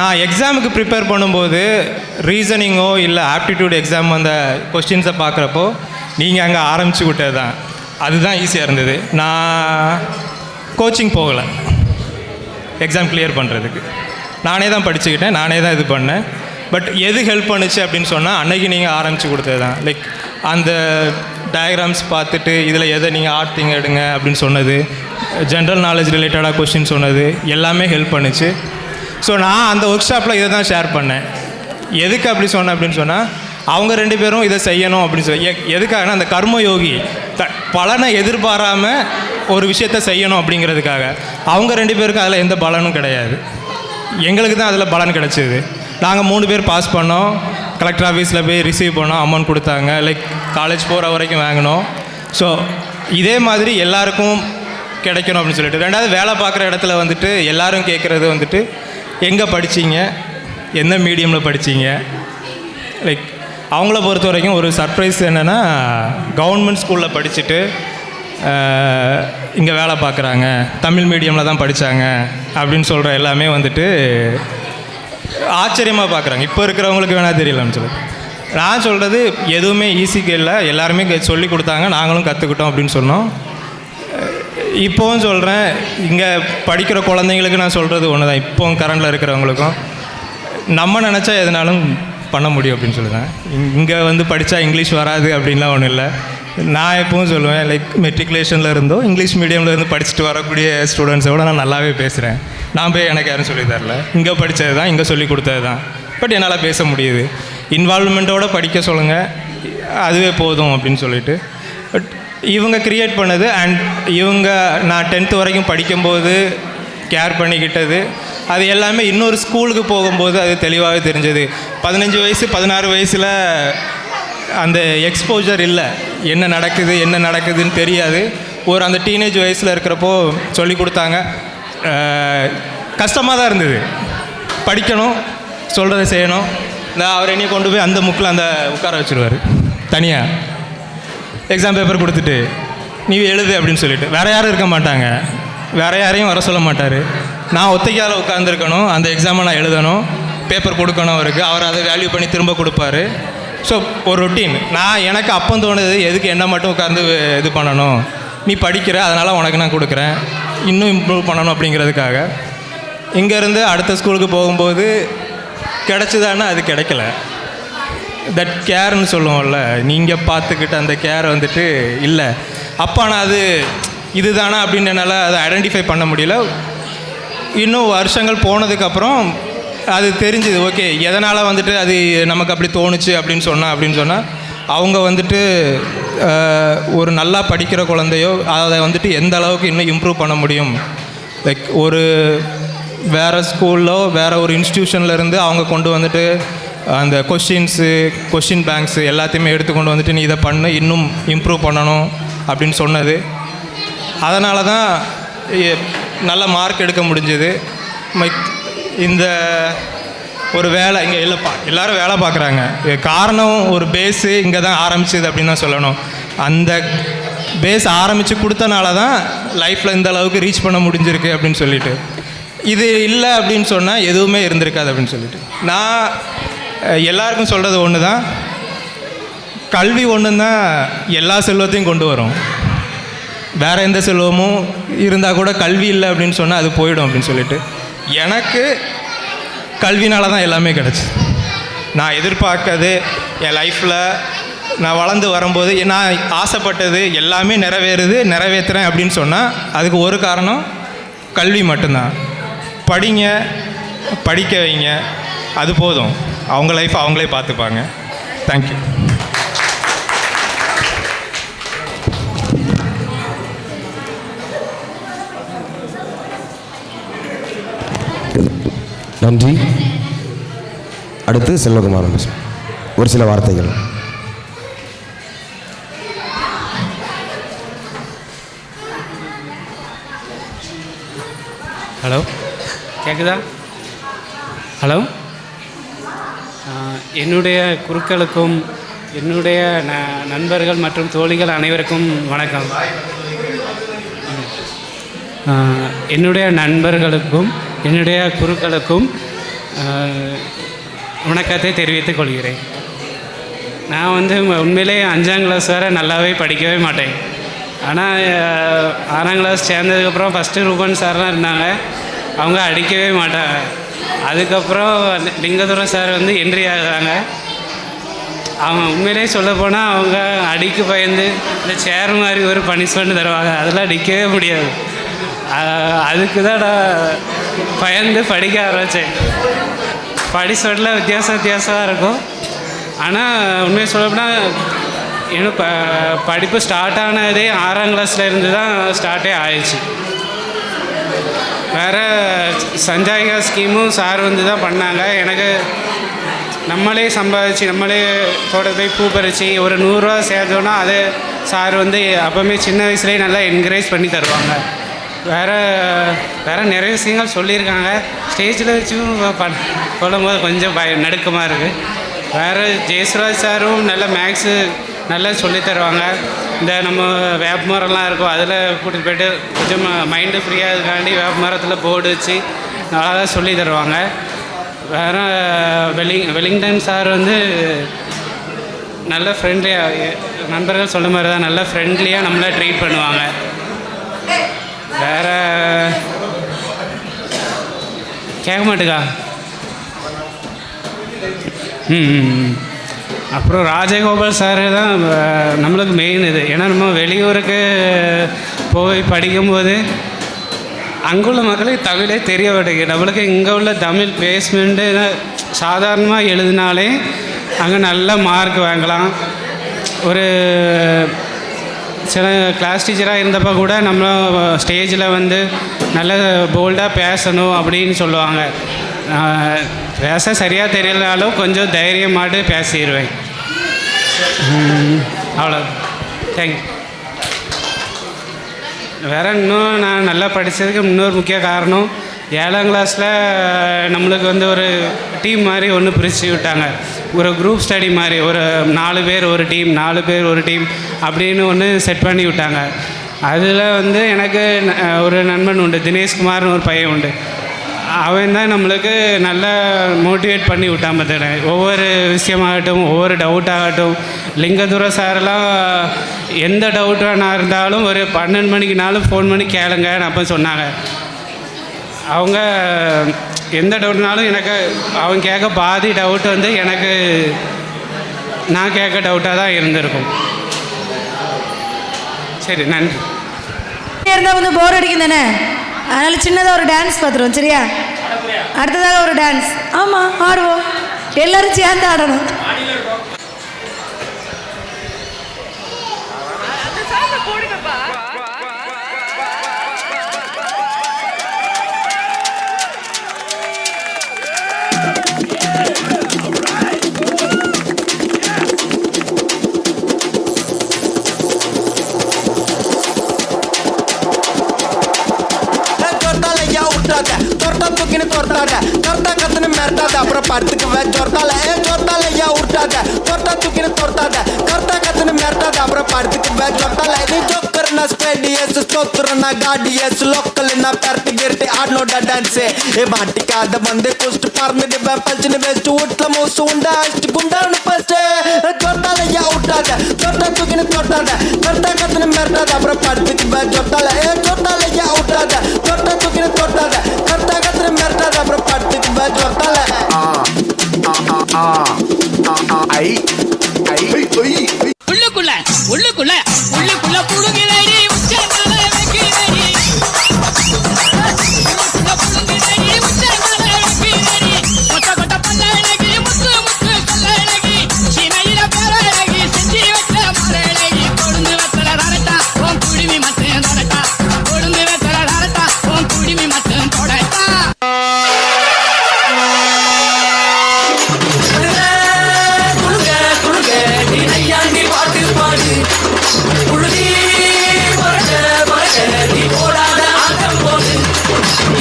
நான் எக்ஸாமுக்கு ப்ரிப்பேர் பண்ணும்போது ரீசனிங்கோ இல்லை ஆப்டிடியூட் எக்ஸாம் அந்த கொஸ்டின்ஸை பார்க்குறப்போ நீங்கள் அங்கே ஆரம்பித்து விட்டது தான், அதுதான் ஈஸியாக இருந்தது. நான் கோச்சிங் போகலை எக்ஸாம் கிளியர் பண்ணுறதுக்கு, நானே தான் படிச்சுக்கிட்டேன், நானே தான் இது பண்ணேன். பட் எது ஹெல்ப் பண்ணுச்சு அப்படின்னு சொன்னால் அன்றைக்கி நீங்கள் ஆரம்பித்து கொடுத்தது தான். லைக் அந்த டயக்ராம்ஸ் பார்த்துட்டு இதில் எதை நீங்கள் ஆர்த்திங் எடுங்க அப்படின்னு சொன்னது, ஜென்ரல் நாலேஜ் ரிலேட்டடாக கொஸ்டின் சொன்னது எல்லாமே ஹெல்ப் பண்ணுச்சு. ஸோ நான் அந்த ஒர்க் ஷாப்பில் இதை தான் ஷேர் பண்ணேன். எதுக்கு அப்படி சொன்னேன் அப்படின்னு சொன்னால், அவங்க 2 பேரும் இதை செய்யணும் அப்படின்னு சொல்லி, எதுக்காகனா அந்த கர்மயோகி பலனை எதிர்பாராமல் ஒரு விஷயத்தை செய்யணும் அப்படிங்கிறதுக்காக. அவங்க 2 பேருக்கும் அதில் எந்த பலனும் கிடையாது, எங்களுக்கு தான் அதில் பலன் கிடச்சிது. நாங்கள் 3 பேர் பாஸ் பண்ணோம், கலெக்டர் ஆஃபீஸில் போய் ரிசீவ் பண்ணோம், அமௌண்ட் கொடுத்தாங்க, லைக் காலேஜ் போகிற வரைக்கும் வாங்கினோம். ஸோ இதே மாதிரி எல்லாருக்கும் கிடைக்கணும் அப்படின்னு சொல்லிட்டு. 2வது வேலை பார்க்குற இடத்துல வந்துட்டு எல்லோரும் கேட்குறது வந்துட்டு எங்கே படித்தீங்க, எந்த மீடியமில் படித்தீங்க. லைக் அவங்கள பொறுத்த வரைக்கும் ஒரு சர்ப்ரைஸ் என்னென்னா, கவர்மெண்ட் ஸ்கூலில் படிச்சுட்டு இங்கே வேலை பார்க்குறாங்க, தமிழ் மீடியமில் தான் படித்தாங்க அப்படின்னு சொல்கிற எல்லாமே வந்துட்டு ஆச்சரியமாக பார்க்குறாங்க. இப்போ இருக்கிறவங்களுக்கு வேணால் தெரியலன்னு சொல்லி. நான் சொல்கிறது எதுவுமே ஈஸிக்கு இல்லை, எல்லாருமே சொல்லி கொடுத்தாங்க, நாங்களும் கற்றுக்கிட்டோம் அப்படின்னு சொன்னோம். இப்போவும் சொல்கிறேன், இங்கே படிக்கிற குழந்தைங்களுக்கு நான் சொல்கிறது ஒன்று தான், இப்போவும் கரண்டில் இருக்கிறவங்களுக்கும் நம்ம நினச்சா எதுனாலும் பண்ண முடியும் அப்படின்னு சொல்லுவேன். இங்கே வந்து படித்தா இங்கிலீஷ் வராது அப்படின்லாம் ஒன்றும் இல்லை. நான் எப்பவும் சொல்லுவேன், லைக் மெட்ரிகுலேஷனில் இருந்தோ இங்கிலீஷ் மீடியமில் இருந்து படிச்சுட்டு வரக்கூடிய ஸ்டூடெண்ட்ஸோட நான் நல்லாவே பேசுகிறேன். நான் போய் எனக்கு யாரும் சொல்லி தரல, இங்கே படித்தது தான், இங்கே சொல்லி கொடுத்தது தான். பட் என்னால் பேச முடியுது. இன்வால்வ்மெண்ட்டோடு படிக்க சொல்லுங்கள், அதுவே போதும் அப்படின்னு சொல்லிட்டு. பட் இவங்க க்ரியேட் பண்ணது அண்ட் இவங்க நான் 10th வரைக்கும் படிக்கும்போது கேர் பண்ணிக்கிட்டது, அது எல்லாமே இன்னொரு ஸ்கூலுக்கு போகும்போது அது தெளிவாகவே தெரிஞ்சது. 15 வயசு 16 வயசில் அந்த எக்ஸ்போஜர் இல்லை, என்ன நடக்குதுன்னு தெரியாது. ஒரு அந்த டீனேஜ் வயசில் இருக்கிறப்போ சொல்லி கொடுத்தாங்க. கஷ்டமாக தான் இருந்தது, படிக்கணும், சொல்கிறத செய்யணும். அவர் என்னையை கொண்டு போய் அந்த முக்கில் அந்த உட்கார வச்சுருவார் தனியாக, எக்ஸாம் பேப்பர் கொடுத்துட்டு நீ எழுது அப்படின்னு சொல்லிட்டு. வேறு யாரும் இருக்க மாட்டாங்க, வேறு யாரையும் வர சொல்ல மாட்டார். நான் ஒத்தைக்கால உட்காந்துருக்கணும், அந்த எக்ஸாமை நான் எழுதணும், பேப்பர் கொடுக்கணும் அவருக்கு, அவர் அதை வேல்யூ பண்ணி திரும்ப கொடுப்பாரு. ஸோ ஒரு ரொட்டீன். நான் எனக்கு அப்போ தோணுது, எதுக்கு என்ன மட்டும் உட்காந்து இது பண்ணணும், நீ படிக்கிற அதனால் உனக்கு நான் கொடுக்குறேன், இன்னும் இம்ப்ரூவ் பண்ணணும் அப்படிங்கிறதுக்காக. இங்கேருந்து அடுத்த ஸ்கூலுக்கு போகும்போது கிடச்சிதானா அது கிடைக்கல. தட் கேர்னு சொல்லுவோம்ல, நீங்கள் பார்த்துக்கிட்ட அந்த கேர் வந்துட்டு இல்லை. அப்போ நான் அது இதுதானா அப்படின்னு என்னால் அதை ஐடென்டிஃபை பண்ண முடியல. இன்னும் வருஷங்கள் போனதுக்கப்புறம் அது தெரிஞ்சுது. ஓகே, எதனால் வந்துட்டு அது நமக்கு அப்படி தோணுச்சு அப்படின்னு சொன்னால் அவங்க வந்துட்டு ஒரு நல்லா படிக்கிற குழந்தையோ அதை வந்துட்டு எந்த அளவுக்கு இன்னும் இம்ப்ரூவ் பண்ண முடியும். லைக் ஒரு வேறு ஸ்கூலில் வேறு ஒரு இன்ஸ்டியூஷனில் இருந்து அவங்க கொண்டு வந்துட்டு அந்த கொஷின் பேங்க்ஸு எல்லாத்தையுமே எடுத்துக்கொண்டு வந்துட்டு நீ இதை பண்ணு, இன்னும் இம்ப்ரூவ் பண்ணணும் அப்படின்னு சொன்னது. அதனால தான் நல்ல மார்க் எடுக்க முடிஞ்சது. இந்த ஒரு வேலை இங்கே இல்லைப்பா, எல்லோரும் வேலை பார்க்குறாங்க, காரணம் ஒரு பேஸு இங்கே தான் ஆரம்பிச்சிது அப்படின்னு தான் சொல்லணும். அந்த பேஸ் ஆரம்பித்து கொடுத்தனால தான் லைஃப்பில் இந்த அளவுக்கு ரீச் பண்ண முடிஞ்சிருக்கு அப்படின்னு சொல்லிட்டு. இது இல்லை அப்படின்னு சொன்னால் எதுவுமே இருந்திருக்காது அப்படின்னு சொல்லிட்டு. நான் எல்லாருக்கும் சொல்கிறது ஒன்று தான், கல்வி ஒன்று தான் எல்லா செல்வத்தையும் கொண்டு வரும். வேறு எந்த செல்வமும் இருந்தால் கூட கல்வி இல்லை அப்படின்னு சொன்னால் அது போயிடும் அப்படின்னு சொல்லிட்டு. எனக்கு கல்வினால தான் எல்லாமே கிடச்சி. நான் எதிர்பார்க்கறது என் லைஃப்பில் நான் வளர்ந்து வரும்போது நான் ஆசைப்பட்டது எல்லாமே நிறைவேற்றுறேன் அப்படின்னு சொன்னால் அதுக்கு ஒரு காரணம் கல்வி மட்டும்தான். படிங்க, படிக்க வைங்க, அது போதும். அவங்க லைஃப் அவங்களே பார்த்துப்பாங்க. தேங்க்யூ. நன்றி. அடுத்து செல்வகுமாரன் பேசும் ஒரு சில வார்த்தைகள். ஹலோ, கேட்குதா? ஹலோ, என்னுடைய குருக்களுக்கும் என்னுடைய நண்பர்கள் மற்றும் தோழிகள் அனைவருக்கும் வணக்கம். என்னுடைய நண்பர்களுக்கும் என்னுடைய குருக்களுக்கும் வணக்கத்தை தெரிவித்துக் கொள்கிறேன். நான் வந்து உண்மையிலே 5ஆம் கிளாஸ் வரை நல்லாவே படிக்கவே மாட்டேன். ஆனால் 6ஆம் கிளாஸ் சேர்ந்ததுக்கப்புறம் ஃபஸ்ட்டு ரூபன் சார்லாம் இருந்தாங்க, அவங்க அடிக்கவே மாட்டாங்க. அதுக்கப்புறம் லிங்கதுரை சார் வந்து என்ட்ரி ஆகுறாங்க. அவங்க உண்மையிலே சொல்லப்போனால் அவங்க அடிக்கு பயந்து இந்த சேர் மாதிரி ஒரு பனிஷ்மெண்ட் தருவாங்க, அதெல்லாம் அடிக்கவே முடியாது. அதுக்கு தான் நான் பயந்து படிக்க ஆரம்பித்தேன். பனிஷ்மெண்ட்டில் வித்தியாசமாக இருக்கும். ஆனால் உண்மையை சொல்லப்போனால் எனக்கு படிப்பு ஸ்டார்ட் ஆனதே 6ஆம் கிளாஸில் இருந்து தான் ஸ்டார்ட்டே ஆயிடுச்சு. வேறு சஞ்சாயிகா ஸ்கீமும் சார் வந்து தான் பண்ணாங்க. எனக்கு நம்மளே சம்பாதிச்சு நம்மளே தோட்டத்தை போய் பூ பறித்து ஒரு 100 ரூபா சேர்த்தோன்னா அதை சார் வந்து அப்போவுமே சின்ன வயசுலேயே நல்லா என்கரேஜ் பண்ணி தருவாங்க. வேறு நிறைய விஷயங்கள் சொல்லியிருக்காங்க. ஸ்டேஜில் வச்சும் சொல்லும் போது கொஞ்சம் நடுக்கமாக இருக்குது. வேறு ஜெயசுராஜ் சாரும் நல்ல மேக்ஸு நல்லா சொல்லி தருவாங்க. இந்த நம்ம வேப்ப மரம்லாம் இருக்கும், அதில் கூட்டிகிட்டு போய்ட்டு கொஞ்சம் மைண்டு ஃப்ரீயாக இருக்காண்டி வேப்ப மரத்தில் போர்டு வச்சு நல்லா தான் சொல்லி தருவாங்க. வேறு வெலிங்டன் சார் வந்து நல்ல ஃப்ரெண்ட்லியாக, நண்பர்கள் சொல்ல மாதிரி தான் நல்ல ஃப்ரெண்ட்லியாக நம்மளை ட்ரீட் பண்ணுவாங்க. வேறு கேட்க மாட்டுக்கா. அப்புறம் ராஜகோபால் சார் தான் நம்மளுக்கு மெயின் இது. ஏன்னா நம்ம வெளியூருக்கு போய் படிக்கும்போது அங்குள்ள மக்களுக்கு தமிழே தெரிய மாட்டேங்குது. நம்மளுக்கு இங்கே உள்ள தமிழ் பேஸ்மெண்ட்டு சாதாரணமாக எழுதினாலே அங்கே நல்ல மார்க் வாங்கலாம். ஒரு சில கிளாஸ் டீச்சராக இருந்தப்போ கூட நம்ம ஸ்டேஜில் வந்து நல்ல போல்டாக பேசணும் அப்படின்னு சொல்லுவாங்க. பேச சரியாக தெரியலனாலும் கொஞ்சம் தைரியமாட்டு பேசிடுவேன். அவ்வளோ. தேங்க்யூ. வேறு இன்னும் நான் நல்லா படித்ததுக்கு இன்னொரு முக்கிய காரணம், 7ஆம் கிளாஸில் நம்மளுக்கு வந்து ஒரு டீம் மாதிரி ஒன்று பிரித்து விட்டாங்க. ஒரு குரூப் ஸ்டடி மாதிரி, ஒரு 4 பேர் ஒரு டீம், 4 பேர் ஒரு டீம் அப்படின்னு ஒன்று செட் பண்ணி விட்டாங்க. அதில் வந்து எனக்கு ஒரு நண்பன் உண்டு, தினேஷ்குமார்னு ஒரு பையன் உண்டு. அவன் தான் நம்மளுக்கு நல்லா மோட்டிவேட் பண்ணி விட்டான். பார்த்துக்கிட்ட ஒவ்வொரு விஷயமாகட்டும், ஒவ்வொரு டவுட்டாகட்டும், லிங்கதுரை சாரெல்லாம் எந்த டவுட் வேணா இருந்தாலும் ஒரு 12 மணிக்குனாலும் ஃபோன் பண்ணி கேளுங்கன்னு அப்போ சொன்னாங்க. அவங்க எந்த டவுட்னாலும் எனக்கு அவங்க கேட்க பாதி டவுட் வந்து எனக்கு நான் கேட்க டவுட்டாக தான் இருந்திருக்கும். சரி, நன்றி. இருந்தால் வந்து போர் அடிக்கும் தானே, அதனால் சின்னதாக ஒரு டான்ஸ் பார்த்துருவோம். சரியா? அடுத்ததாக ஒரு டான்ஸ். ஆமாம், ஆடுவோம். எல்லோரும் சேர்ந்து ஆடணும். அப்புறம் படுத்துக்கு சொர்த்தால சொர்த்தால ஐயா விட்டாத சொர்த்தா தூக்கின்னு தொர்த்தாத கர்த்தா கத்துன்னு மிரட்டாத அப்புறம் படுத்துக்கு சொர்த்தால நீ ஜோக்கர்னா ஸ்பேடியஸ் ஸ்தோத்திரனா காடியஸ் லோக்கல்னா பெரட்டி கிரட்டி ஆடனோட டான்ஸ் ஏ மாட்டிக்காத வந்து குஸ்ட் பறந்துட்டு பல்ச்சின்னு வெஸ்ட் வீட்டுல மூசு உண்டா அஷ்டு குண்டான்னு ஃபர்ஸ்ட் சொர்த்தால ஐயா விட்டாத சொர்த்தா தூக்கின்னு தொர்த்தாத கர்த்தா கத்துன்னு மிரட்டாத அப்புறம் படுத்துக்கு சொர்த்தால சொர்த்தால ஐயா விட்டாத சொர்த்தா தூக்கின்னு தொர்த்தாத கர்த்தா கத்துன்னு மிரட்டாத அப்புறம் படுத்துக்கு சொர்த்தால உள்ளுக்குள்ள உள்ளுக்குள்ள உள்ளுக்குள்ள புடுங்கிறடி உச்சந்தால வைக்கிறடி உள்ளுக்குள்ள புடுங்கிறடி உச்சந்தால வைக்கிறடி கொட்ட கொட்ட பல்லழகி முத்து முத்து கல்லழகி சீமையில பேரழகி செஞ்சி வச்ச மரழகி கொழுந்து வெத்தல ரரட்டா உன் குடிமி மட்டும் தொடட்டா கொழுந்து வெத்தல ரரட்டா உன் குடிமி மட்டும் தொடட்டா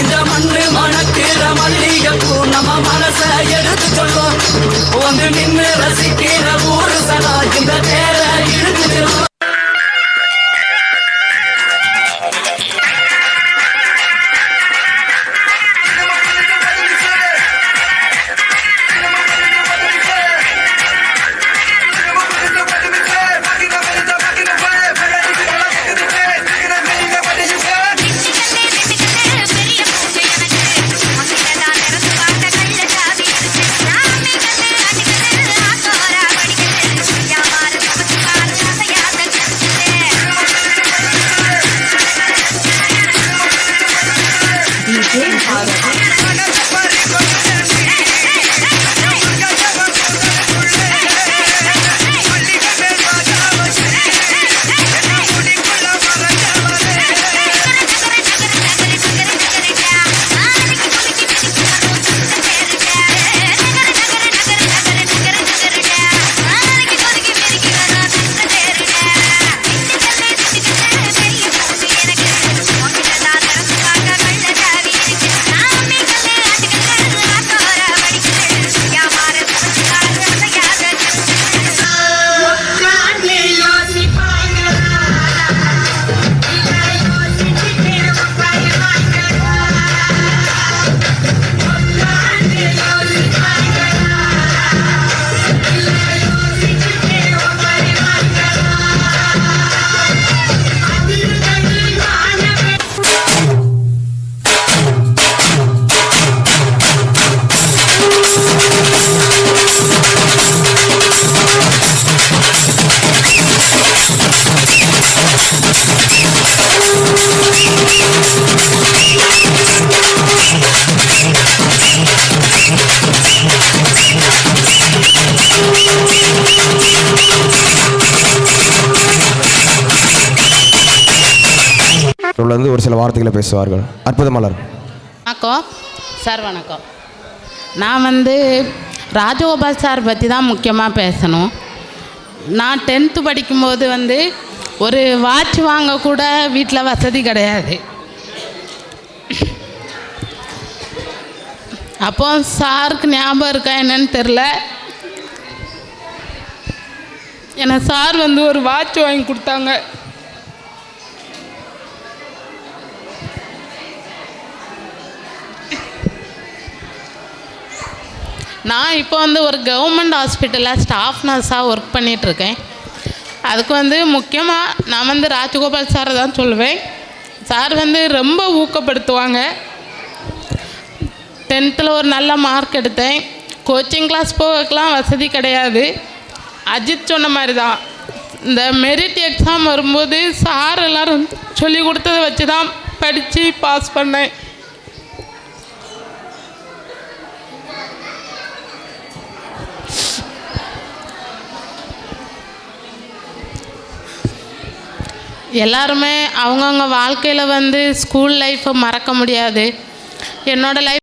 இந்த மண்ணு மணக்கிற மல்லிகைப்பூ நம்ம மனச எடுத்து சொல்லும் வந்து நின்று ரசிக்கிற ஊரு சதா இந்த தேர இழுத்து அவர்கள் வந்து ஒரு சில வார்த்தைகளை பேசுவார்கள். அற்புதமலர். வணக்கம் சார். வணக்கம். நான் வந்து ராஜகோபால் சார் பற்றி தான் முக்கியமாக பேசணும். நான் 10th படிக்கும்போது வந்து ஒரு வாட்ச் வாங்க கூட வீட்டில் வசதி கிடையாது. அப்போ சாருக்கு ஞாபகம் இருக்கா என்னன்னு தெரில, எனக்கு சார் வந்து ஒரு வாட்ச் வாங்கி கொடுத்தாங்க. நான் இப்போ வந்து ஒரு கவர்மெண்ட் ஹாஸ்பிட்டலில் ஸ்டாஃப் நர்ஸாக ஒர்க் பண்ணிகிட்ருக்கேன். அதுக்கு வந்து முக்கியமாக நான் வந்து ராஜகோபால் சாரை தான் சொல்லுவேன். சார் வந்து ரொம்ப ஊக்கப்படுத்துவாங்க. 10th ஒரு நல்ல மார்க் எடுத்தேன். கோச்சிங் கிளாஸ் போகலாம் வசதி கிடையாது. அஜித் சொன்ன மாதிரி தான், இந்த மெரிட் எக்ஸாம் வரும்போது சார் எல்லோரும் சொல்லி கொடுத்ததை வச்சு தான் படித்து பாஸ் பண்ணேன். எல்லாருமே அவங்கவுங்க வாழ்க்கையில் வந்து ஸ்கூல் லைஃப்பை மறக்க முடியாது. என்னோடய லைஃப்